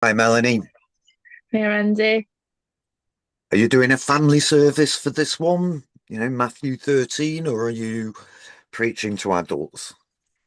Hi, Melanie. Here, Andy. Are you doing a family service for this one? Matthew 13, or are you preaching to adults?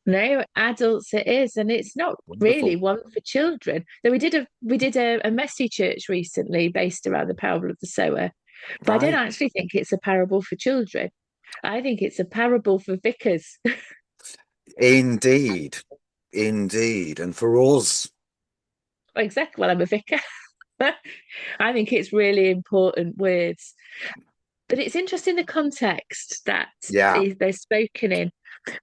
No, adults it is, and it's not really Wonderful. one for children. Though we did a messy church recently based around the parable of the sower, but I don't Right. actually think it's a parable for children. I think it's a parable for vicars. Indeed. Indeed. And for us, Exactly. Well, I'm a vicar. I think it's really important words, but it's interesting the context that yeah, they're spoken in.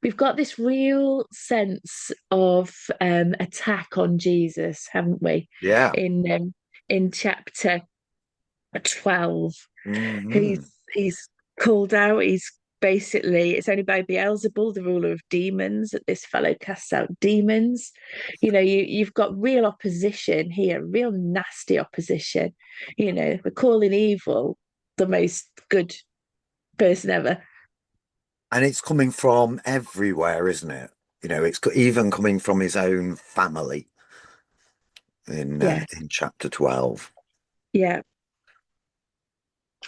We've got this real sense of attack on Jesus, haven't we? yeah. In chapter 12, he's hmm he's called out. He's basically it's only by Beelzebul, the ruler of demons, that this fellow casts out demons. You've got real opposition here, real nasty opposition. We're calling evil the most good person ever. And it's coming from everywhere, isn't it? Even coming from his own family Yeah, in chapter 12. yeah.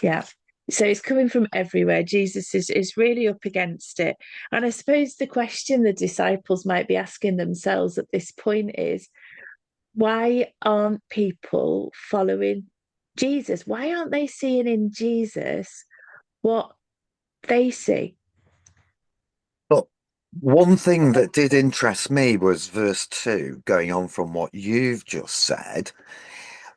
Yeah. So it's coming from everywhere. Jesus is really up against it. And I suppose the question the disciples might be asking themselves at this point is, why aren't people following Jesus? Why aren't they seeing in Jesus what they see? But one thing that did interest me was verse 2, going on from what you've just said.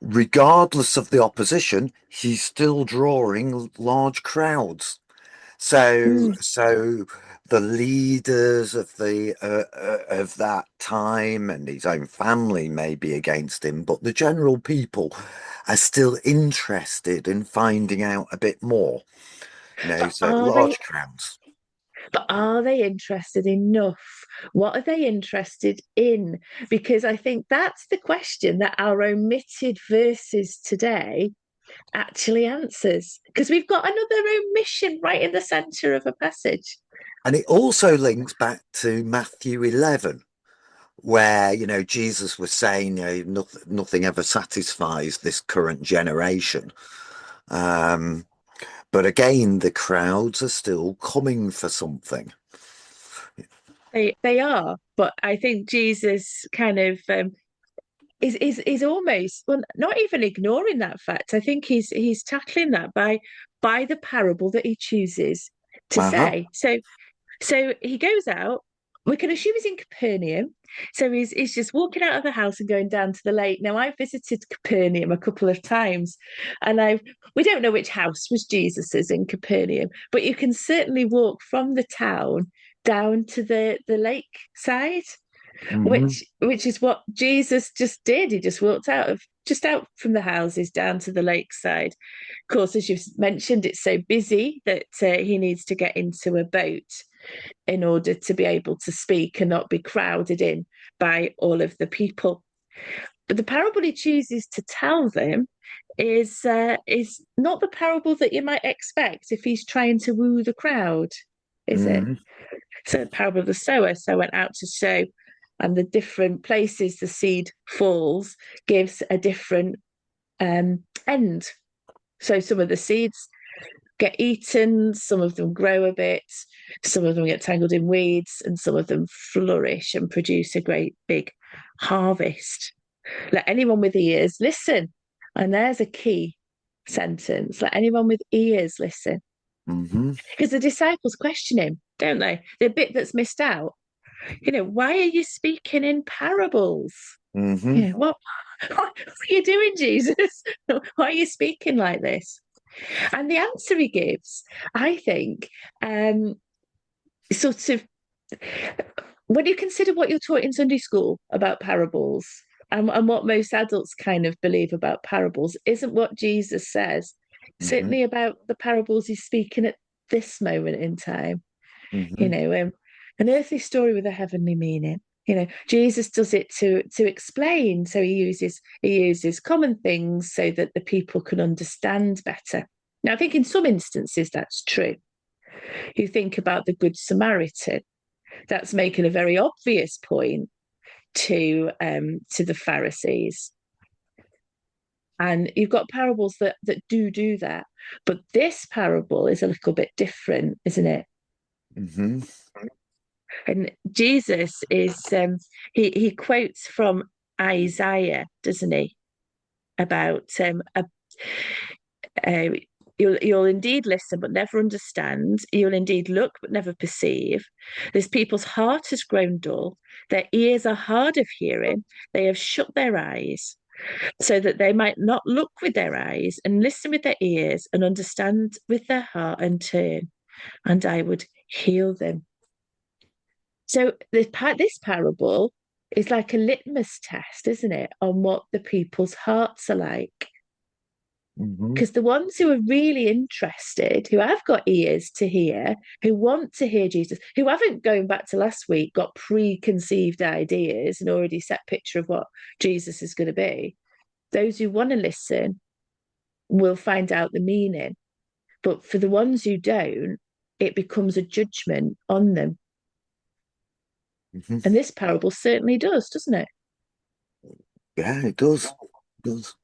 Regardless of the opposition, he's still drawing large crowds. So, Mm. so the leaders of that time and his own family may be against him, but the general people are still interested in finding out a bit more. But So are they large crowds. but are they interested enough? What are they interested in? Because I think that's the question that our omitted verses today actually answers because we've got another omission right in the center of a passage. And it also links back to Matthew 11, where Jesus was saying nothing ever satisfies this current generation. um but again, the crowds are still coming for something. They are, but I think Jesus kind of is almost, well, not even ignoring that fact. I think he's tackling that by the parable that he chooses to Uh-huh. say. So he goes out. We can assume he's in Capernaum. So he's just walking out of the house and going down to the lake. Now I've visited Capernaum a couple of times, and we don't know which house was Jesus's in Capernaum, but you can certainly walk from the town down to the lake side, hmm which is what Jesus just did. He just walked out from the houses down to the lakeside. Of course, as you've mentioned, it's so busy that he needs to get into a boat in order to be able to speak and not be crowded in by all of the people. But the parable he chooses to tell them is not the parable that you might expect if he's trying to woo the crowd, is it? hmm So the parable of the sower. So went out to sow, and the different places the seed falls gives a different end. So some of the seeds get eaten, some of them grow a bit, some of them get tangled in weeds, and some of them flourish and produce a great big harvest. Let anyone with ears listen. And there's a key sentence. Let anyone with ears listen. hmm Because the disciples question him, don't they? The bit that's missed out. Why are you speaking in parables? hmm What are you doing, Jesus? Why are you speaking like this? And the answer he gives, I think, sort of when you consider what you're taught in Sunday school about parables and what most adults kind of believe about parables, isn't what Jesus says, hmm certainly about the parables he's speaking at this moment in time. You hmm know, um, an earthly story with a heavenly meaning. Jesus does it to explain. So he uses common things so that the people can understand better. Now, I think in some instances that's true. You think about the Good Samaritan, that's making a very obvious point to the Pharisees. And you've got parables that do that. But this parable is a little bit different, isn't it? Hmm. And Jesus is he quotes from Isaiah, doesn't he? About uh, you'll indeed listen but never understand. You'll indeed look but never perceive. This people's heart has grown dull. Their ears are hard of hearing. They have shut their eyes so that they might not look with their eyes and listen with their ears and understand with their heart and turn, and I would heal them. So this parable is like a litmus test, isn't it, on what the people's hearts are like? Hmm. Because the ones who are really interested, who have got ears to hear, who want to hear Jesus, who haven't, going back to last week, got preconceived ideas and already set picture of what Jesus is going to be, those who want to listen will find out the meaning. But for the ones who don't, it becomes a judgment on them. Hmm. And this parable certainly does, doesn't it? Yeah, it does. It does.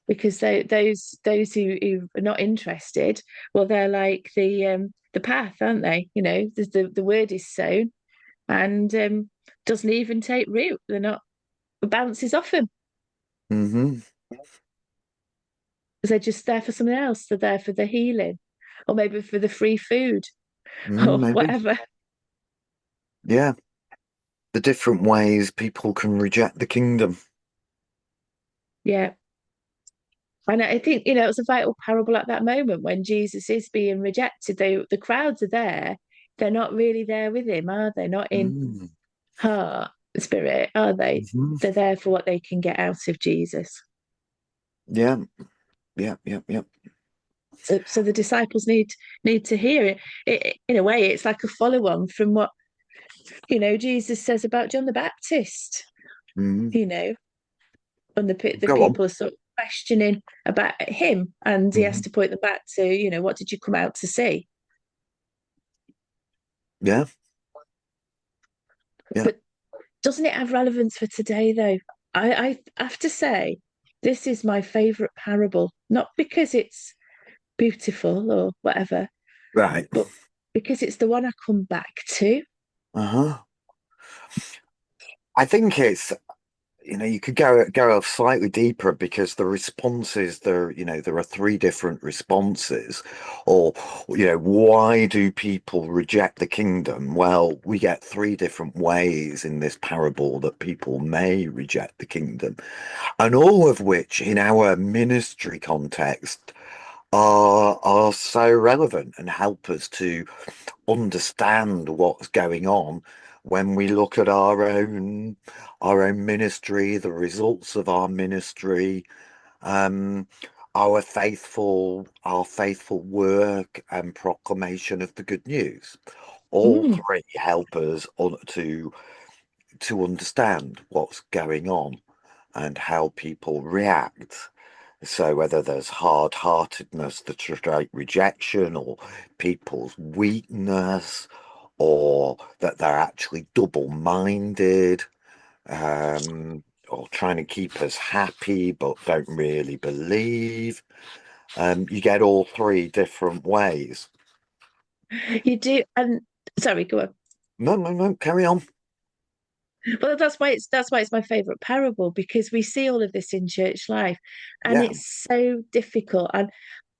Because those who are not interested, well, they're like the path, aren't they? You know, the word is sown and doesn't even take root. They're not, it bounces off them. Hmm. They're just there for something else. They're there for the healing, or maybe for the free food, Mm, or maybe. whatever. Yeah. The different ways people can reject the kingdom. Yeah. And I think, it was a vital parable at that moment when Jesus is being rejected. The crowds are there. They're not really there with him, are they? Not in Mm. heart, spirit, are they? Hmm. They're there for what they can get out of Jesus. Yeah. Yeah. Yeah. Yeah. So the disciples need to hear it. In a way, it's like a follow on from what Jesus says about John the Baptist. Mm. You know, and the Go on. people are sort of questioning about him, and he has Hmm. to point them back to what did you come out to see? Yeah. Yeah. But doesn't it have relevance for today, though? I have to say, this is my favourite parable, not because it's beautiful or whatever, Right. but because it's the one I come back to. Uh-huh. I think it's, you could go slightly deeper because the responses there, there are three different responses. Or, why do people reject the kingdom? Well, we get three different ways in this parable that people may reject the kingdom, and all of which in our ministry context are so relevant and help us to understand what's going on when we look at our own ministry, the results of our ministry, um, our faithful work and proclamation of the good news. All Mm. three help us to understand what's going on and how people react. So whether there's hard-heartedness, the straight rejection, or people's weakness, or that they're actually double-minded, or trying to keep us happy but don't really believe. You get all three different ways. You do, and sorry, go on. No, no, no, carry on. Well, that's why it's my favorite parable, because we see all of this in church life, and Yeah. it's so difficult. And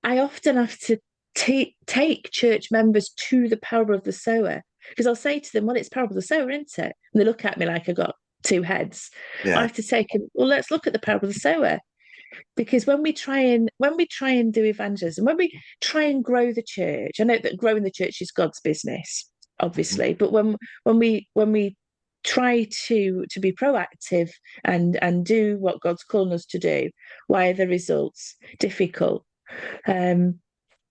I often have to take church members to the parable of the sower, because I'll say to them, "Well, it's parable of the sower, isn't it?" And they look at me like I got two heads. I Yeah. have to take them. Well, let's look at the parable of the sower, because when we try and do evangelism, when we try and grow the church, I know that growing the church is God's business, Mhm. obviously, but when we try to be proactive and do what God's calling us to do, why are the results difficult?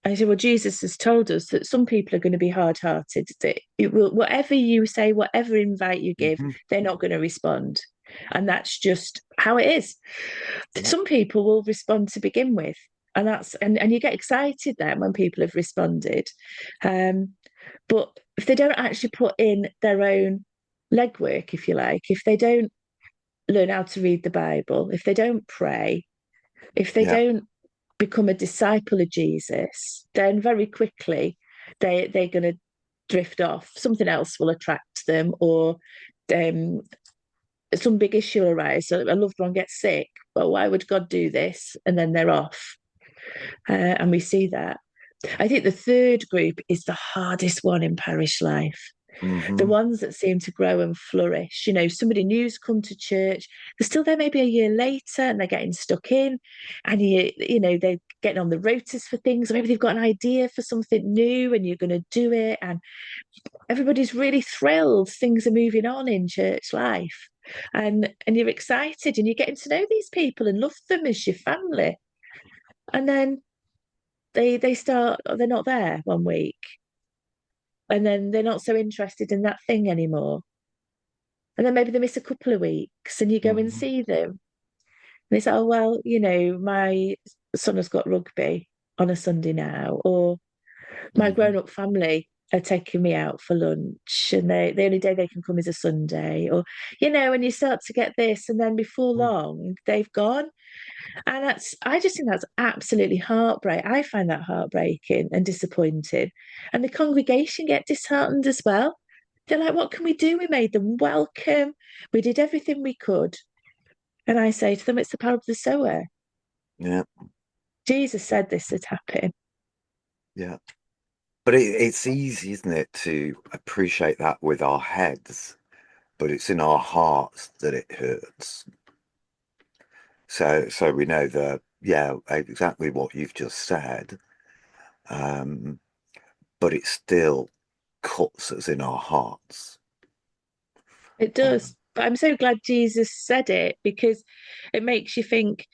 I said, well, Jesus has told us that some people are going to be hard-hearted, that it will, whatever you say, whatever invite you give, Mhm. they're not going to respond. And that's just how it is. Yeah. Some people will respond to begin with. And you get excited then when people have responded. Um, but if they don't actually put in their own legwork, if you like, if they don't learn how to read the Bible, if they don't pray, If they Yeah. don't become a disciple of Jesus, then very quickly they're going to drift off. Something else will attract them, or um, some big issue will arise. So a loved one gets sick. Well, why would God do this? And then they're off. And we see that. I think the third group is the hardest one in parish life. The Hmm. ones that seem to grow and flourish. You know, somebody new's come to church, they're still there maybe a year later and they're getting stuck in, and you know, they're getting on the rotas for things, or maybe they've got an idea for something new and you're going to do it, and everybody's really thrilled. Things are moving on in church life. And you're excited and you're getting to know these people and love them as your family. And then they start, they're not there one week, and then they're not so interested in that thing anymore. And then maybe they miss a couple of weeks and you go and Hmm. see them. And they say, oh, well, you know, my son has got rugby on a Sunday now, or my Hmm. grown up family are taking me out for lunch and the only day they can come is a Sunday, or, you know, and you start to get this. And then before long, they've gone. And I just think that's absolutely heartbreak. I find that heartbreaking and disappointing. And the congregation get disheartened as well. They're like, what can we do? We made them welcome. We did everything we could. And I say to them, it's the power of the sower. Yeah. Jesus said this would happen. Yeah. But it's easy, isn't it, to appreciate that with our heads, but it's in our hearts that it hurts. So we know that, yeah, exactly what you've just said. Um, but it still cuts us in our hearts. It Um, does. But I'm so glad Jesus said it, because it makes you think,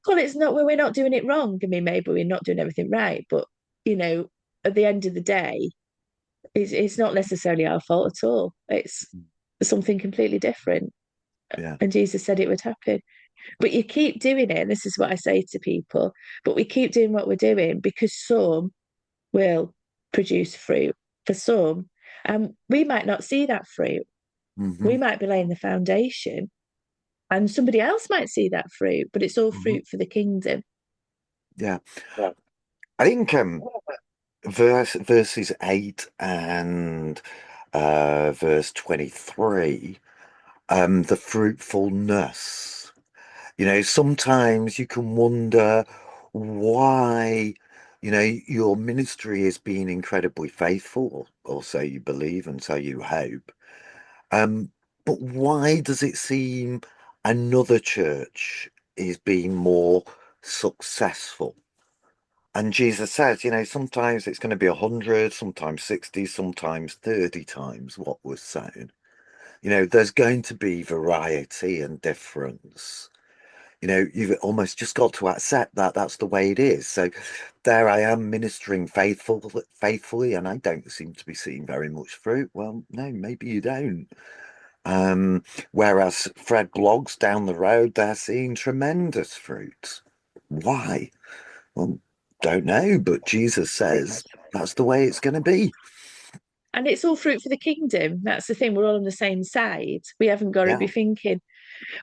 well, it's not where we're not doing it wrong. I mean, maybe we're not doing everything right, but, you know, at the end of the day, it's not necessarily our fault at all. It's something completely different. yeah. And Jesus said it would happen. But you keep doing it. And this is what I say to people. But we keep doing what we're doing because some will produce fruit for some. And we might not see that fruit. Hmm. We might be laying the foundation and somebody else might see that fruit, but it's all Hmm. fruit for the kingdom. Yeah. Yeah. I think verses 8 and verse 23, the fruitfulness. You know, sometimes you can wonder why, your ministry is being incredibly faithful, or so you believe and so you hope. Um, but why does it seem another church is being more successful? And Jesus says, sometimes it's going to be 100, sometimes 60, sometimes 30 times what was sown. There's going to be variety and difference. You've almost just got to accept that that's the way it is. So there I am ministering faithfully, and I don't seem to be seeing very much fruit. Well, no, maybe you don't. Um, Whereas Fred blogs down the road, they're seeing tremendous fruit. Why? Well, don't know, but Jesus says that's the way it's going to be. And it's all fruit for the kingdom. That's the thing. We're all on the same side. We haven't got to Yeah. be thinking,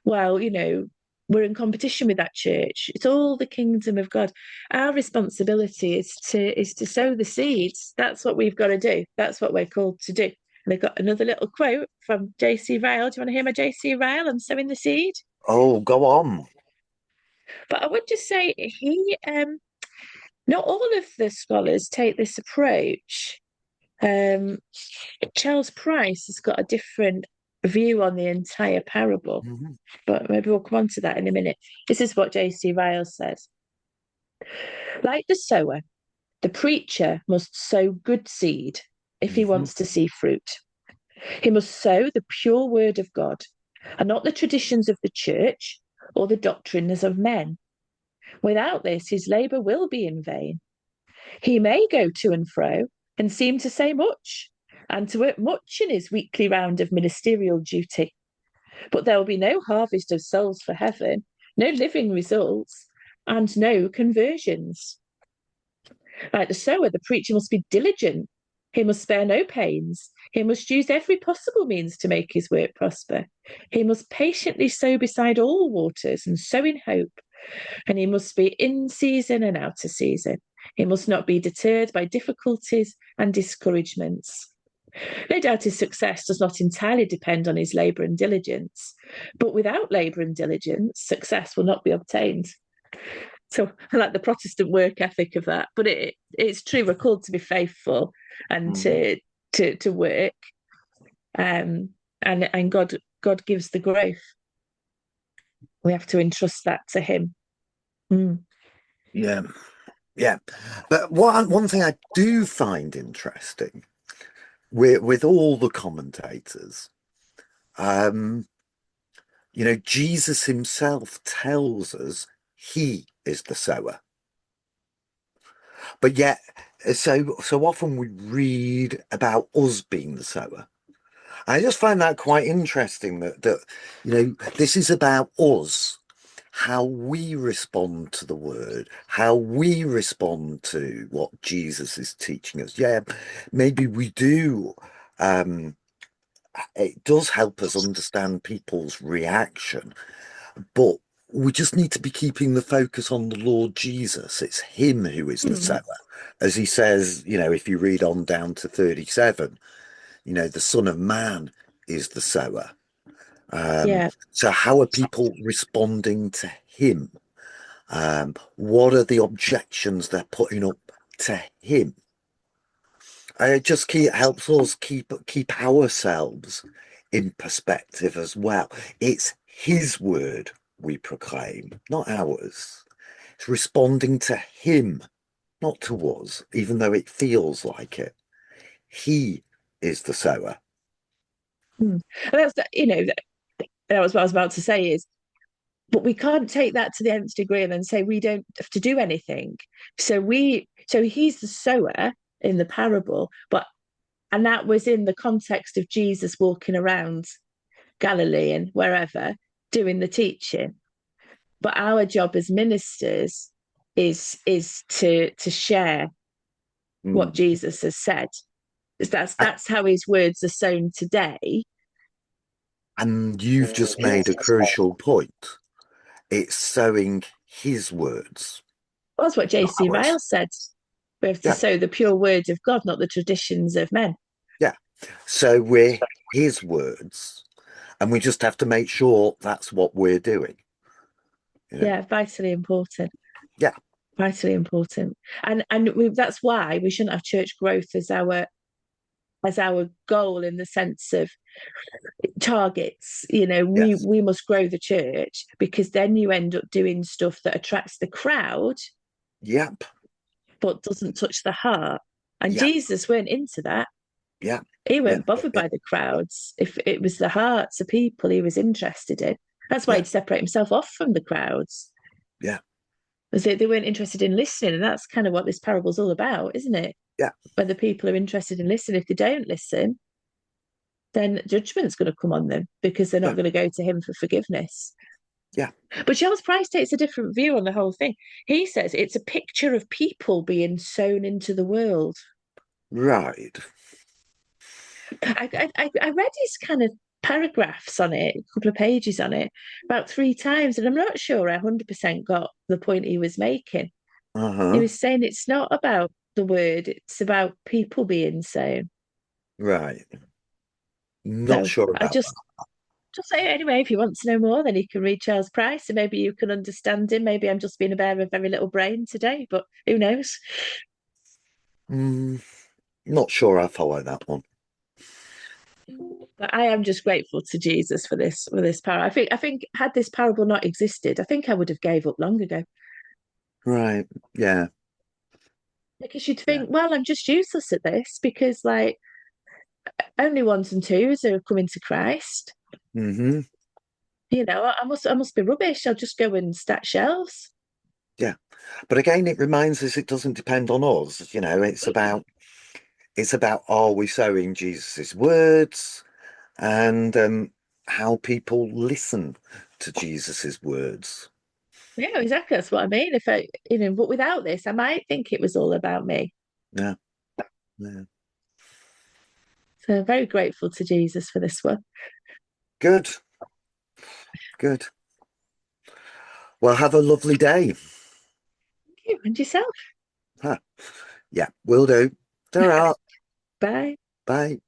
well, you know, we're in competition with that church. It's all the kingdom of God. Our responsibility is to sow the seeds. That's what we've got to do. That's what we're called to do. And I got another little quote from J.C. Ryle. Do you want to hear my J.C. Ryle on sowing the seed? Oh, go on. But I would just say not all of the scholars take this approach. Um, Charles Price has got a different view on the entire parable, Mhm. but maybe we'll come on to that in a minute. This is what J.C. Ryle says. Like the sower, the preacher must sow good seed if he Mhm. wants to see fruit. He must sow the pure word of God and not the traditions of the church or the doctrines of men. Without this, his labour will be in vain. He may go to and fro and seem to say much, and to work much in his weekly round of ministerial duty, but there will be no harvest of souls for heaven, no living results, and no conversions. Like the sower, the preacher must be diligent. He must spare no pains. He must use every possible means to make his work prosper. He must patiently sow beside all waters and sow in hope, And he must be in season and out of season. He must not be deterred by difficulties and discouragements. No doubt his success does not entirely depend on his labour and diligence, but without labour and diligence, success will not be obtained. So I like the Protestant work ethic of that, but it's true. We're called to be faithful and Mm. to work, and God gives the growth. We have to entrust that to Him. Mm. Yeah, yeah. But one thing I do find interesting with all the commentators, um, Jesus himself tells us he is the sower. But yet, so often we read about us being the sower. I just find that quite interesting that this is about us, how we respond to the word, how we respond to what Jesus is teaching us. Yeah, maybe we do. Um, it does help us understand people's reaction, but we just need to be keeping the focus on the Lord Jesus. It's him who is the Mm. sower. As he says, if you read on down to 37, the Son of Man is the sower. Yeah. So how are people responding to him? What are the objections they're putting up to him? It just helps us keep ourselves in perspective as well. It's his word we proclaim, not ours. It's responding to him, not to us, even though it feels like it. He is the sower. Mm. And that was what I was about to say is, but we can't take that to the nth degree and then say we don't have to do anything. So he's the sower in the parable, and that was in the context of Jesus walking around Galilee and wherever doing the teaching. But our job as ministers is to share what Mm. Jesus has said. That's how his words are sown today. And you've just made a crucial point. It's sowing his words, That's what not J.C. Ryle ours. said. We have to Yeah, sow the pure word of God, not the traditions of men. yeah. So we're his words, and we just have to make sure that's what we're doing. You know. Yeah, vitally important. Yeah, Vitally important. That's why we shouldn't have church growth as our goal in the sense of targets. yes, We must grow the church because then you end up doing stuff that attracts the crowd yep, but doesn't touch the heart. And yep, Jesus weren't into that. yeah, He yeah, weren't bothered yeah, by the crowds. If it was the hearts of people he was interested in, that's why yeah, he'd separate himself off from the crowds. yeah, Because they weren't interested in listening. And that's kind of what this parable's all about, isn't it? yeah, Whether people are interested in listening. If they don't listen, then judgment's going to come on them because they're not yeah, going to go to him for forgiveness. yeah. But Charles Price takes a different view on the whole thing. He says it's a picture of people being sown into the world. Right. I read his kind of paragraphs on it, a couple of pages on it, about three times, and I'm not sure I 100% got the point he was making. He Uh-huh. was saying it's not about the word, it's about people being sown. Right. Not So sure I about just say anyway, if you want to know more, then you can read Charles Price and maybe you can understand him. Maybe I'm just being a bear of very little brain today, but who knows? that. Not sure I follow that one. But I am just grateful to Jesus for this parable. I think had this parable not existed, I think I would have gave up long ago. Right. Yeah. Because you'd Yeah. think, well, I'm just useless at this because like only ones and twos are coming to Christ. Mm-hmm. I must be rubbish. I'll just go and stack shelves. Yeah. But again, it reminds us it doesn't depend on us. It's about are we sowing Jesus's words and how people listen to Jesus's words. Yeah, exactly. That's what I mean. But without this, I might think it was all about me. Yeah. Yeah. So very grateful to Jesus for this one. Good. Good. Well, have a lovely day. You and yourself. Huh. Yeah, will do. Ta-ra. Bye. Bye.